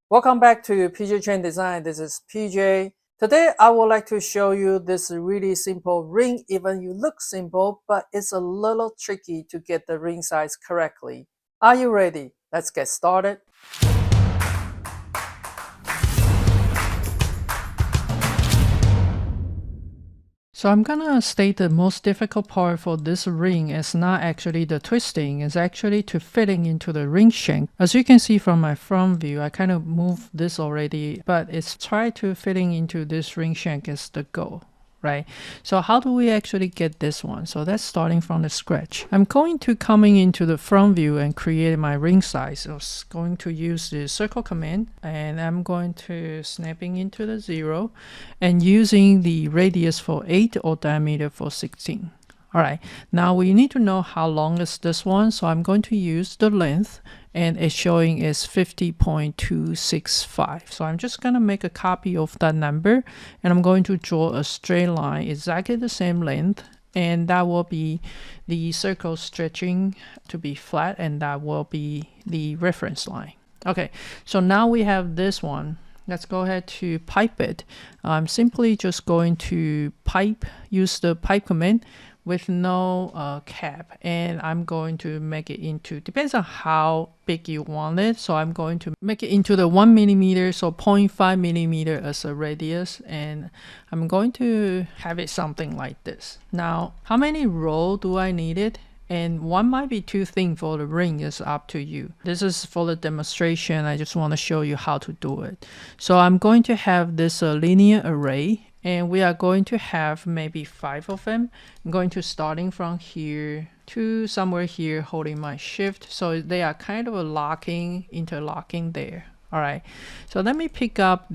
Welcome back to PJ Chen Design. This is PJ. Today I would like to show you this really simple ring. Even you look simple, but it's a little tricky to get the ring size correctly. Are you ready? Let's get started. So I'm gonna state the most difficult part for this ring is not actually the twisting, it's actually to fitting into the ring shank. As you can see from my front view, I kind of moved this already, but it's try to fitting into this ring shank is the goal. Right? So how do we actually get this one? So that's starting from the scratch. I'm going to coming into the front view and create my ring size. So I'm going to use the circle command and I'm going to snapping into the 0 and using the radius for 8 or diameter for 16. All right, now we need to know how long is this one. So I'm going to use the length and it's showing is 50.265. So I'm just gonna make a copy of that number and I'm going to draw a straight line exactly the same length, and that will be the circle stretching to be flat, and that will be the reference line. Okay, so now we have this one. Let's go ahead to pipe it. I'm simply just going to use the pipe command with no cap, and I'm going to make it into, depends on how big you want it, so I'm going to make it into the 1 millimeter, so 0.5 millimeter as a radius, and I'm going to have it something like this. Now how many row do I need it? And one might be too thin for the ring, is up to you. This is for the demonstration. I just want to show you how to do it. So I'm going to have this linear array, and we are going to have maybe 5 of them. I'm going to starting from here to somewhere here, holding my shift. So they are kind of interlocking there. All right, so let me pick up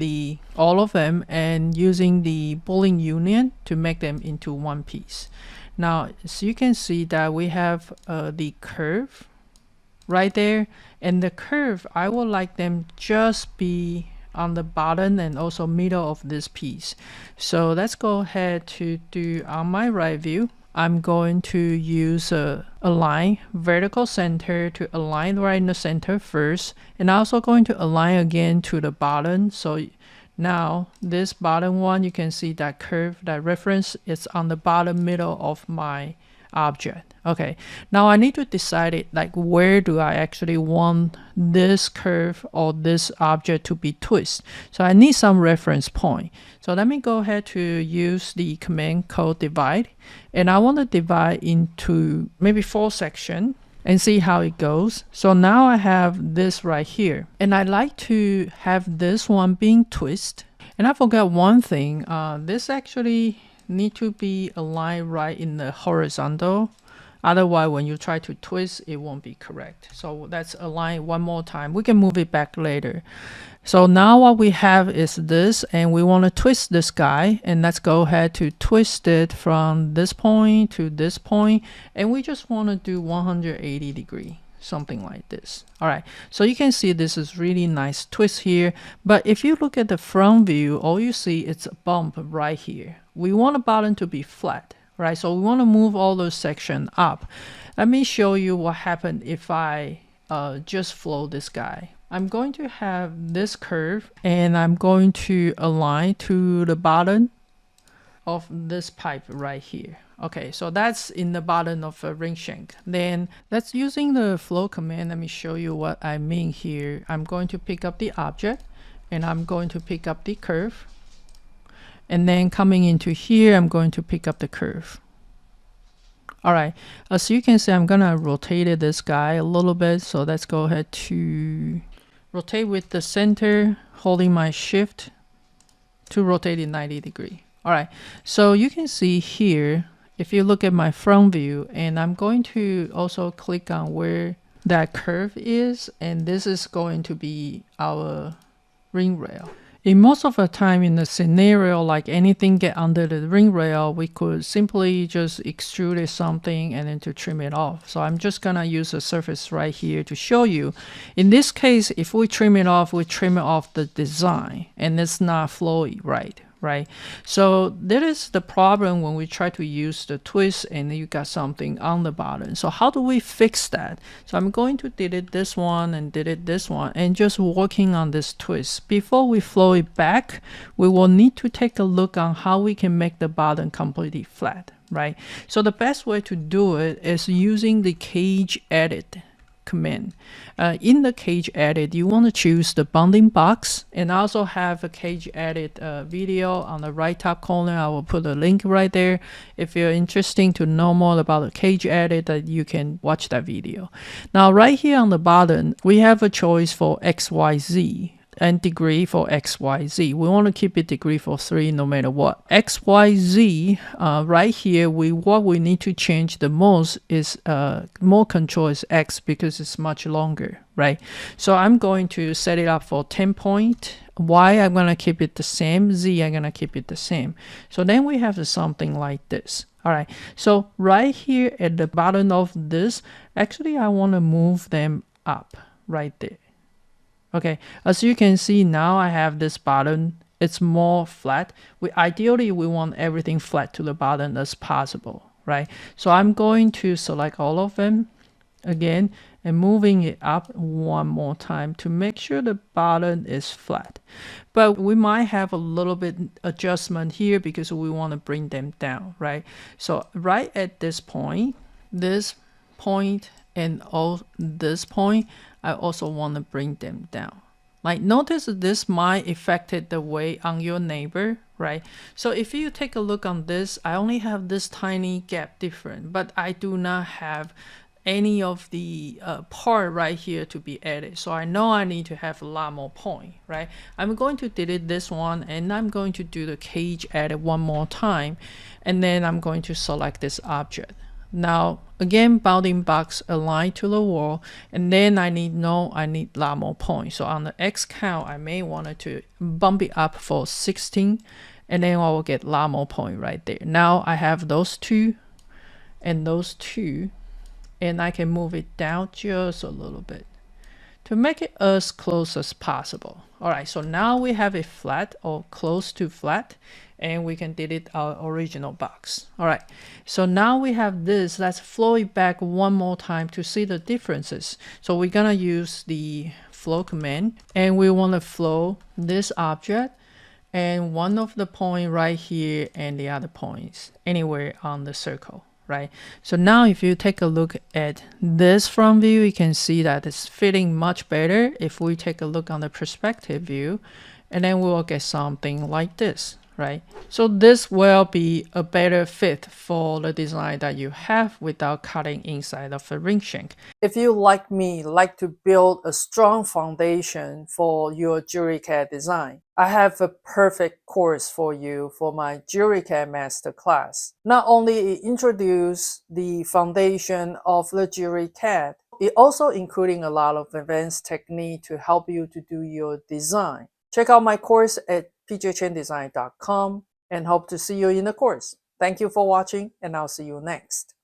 all of them and using the Boolean union to make them into one piece. Now, so you can see that we have the curve right there, and the curve, I would like them just be on the bottom and also middle of this piece. So let's go ahead to do on my right view. I'm going to use a align vertical center to align right in the center first, and also going to align again to the bottom. So now this bottom one, you can see that curve, that reference is on the bottom middle of my object. Okay, now I need to decide it, like where do I actually want this curve or this object to be twisted. So I need some reference point. So let me go ahead to use the command called divide, and I want to divide into maybe 4 sections and see how it goes. So now I have this right here, and I like to have this one being twisted. And I forgot one thing, this actually need to be aligned right in the horizontal, otherwise when you try to twist it won't be correct. So let's align one more time. We can move it back later. So now what we have is this, and we want to twist this guy, and let's go ahead to twist it from this point to this point, and we just want to do 180 degree, something like this. All right, so you can see this is really nice twist here, but if you look at the front view, all you see it's a bump right here. We want the bottom to be flat, right? So we want to move all those sections up. Let me show you what happened if I just flow this guy. I'm going to have this curve, and I'm going to align to the bottom of this pipe right here. Okay, so that's in the bottom of a ring shank. Then let's using the flow command. Let me show you what I mean here. I'm going to pick up the object, and I'm going to pick up the curve, and then coming into here, I'm going to pick up the curve. All right, as you can see, I'm gonna rotate this guy a little bit. So let's go ahead to rotate with the center, holding my shift to rotate it 90 degree. All right, so you can see here, if you look at my front view, and I'm going to also click on where that curve is, and this is going to be our ring rail. In most of the time in the scenario, like anything get under the ring rail, we could simply just extrude it something and then to trim it off. So I'm just gonna use a surface right here to show you. In this case, if we trim it off, we trim it off the design, and it's not flowy, right? right? So that is the problem when we try to use the twist and you got something on the bottom. So how do we fix that? So I'm going to delete this one and delete this one and just working on this twist. Before we flow it back, we will need to take a look on how we can make the bottom completely flat, right? So the best way to do it is using the CAD edit command. In the CAD edit, you want to choose the bounding box and also have a CAD edit video on the right top corner. I will put a link right there. If you're interested to know more about the CAD edit, that you can watch that video. Now right here on the bottom, we have a choice for XYZ and degree for XYZ. We want to keep it degree for 3 no matter what. XYZ, right here, what we need to change the most is more control is X because it's much longer, right? So I'm going to set it up for 10 point. Y, I'm going to keep it the same. Z, I'm going to keep it the same. So then we have something like this. All right, so right here at the bottom of this, actually I want to move them up right there. Okay, as you can see now I have this bottom. It's more flat. Ideally we want everything flat to the bottom as possible, right? So I'm going to select all of them again and moving it up one more time to make sure the bottom is flat. But we might have a little bit adjustment here because we want to bring them down, right? So right at this point and all this point, I also want to bring them down. Like notice this might affect the way on your neighbor, right? So if you take a look on this, I only have this tiny gap different, but I do not have any of the part right here to be added. So I know I need to have a lot more point, right? I'm going to delete this one and I'm going to do the CAD edit one more time. And then I'm going to select this object. Now again, bounding box align to the wall, and then I need a lot more points. So on the X count, I may want to bump it up for 16, and then I will get a lot more point right there. Now I have those two and those two, and I can move it down just a little bit to make it as close as possible. All right, so now we have it flat or close to flat, and we can delete our original box. All right, so now we have this. Let's flow it back one more time to see the differences. So we're gonna use the flow command, and we want to flow this object and one of the point right here and the other points anywhere on the circle. Right. So now if you take a look at this front view, you can see that it's fitting much better. If we take a look on the perspective view, and then we will get something like this, right? So this will be a better fit for the design that you have without cutting inside of the ring shank. If you like me, like to build a strong foundation for your jewelry CAD design, I have a perfect course for you for my Jewelry CAD Masterclass. Not only it introduces the foundation of the Jewelry CAD, it also including a lot of advanced technique to help you to do your design. Check out my course at pjchendesign.com and hope to see you in the course. Thank you for watching, and I'll see you next.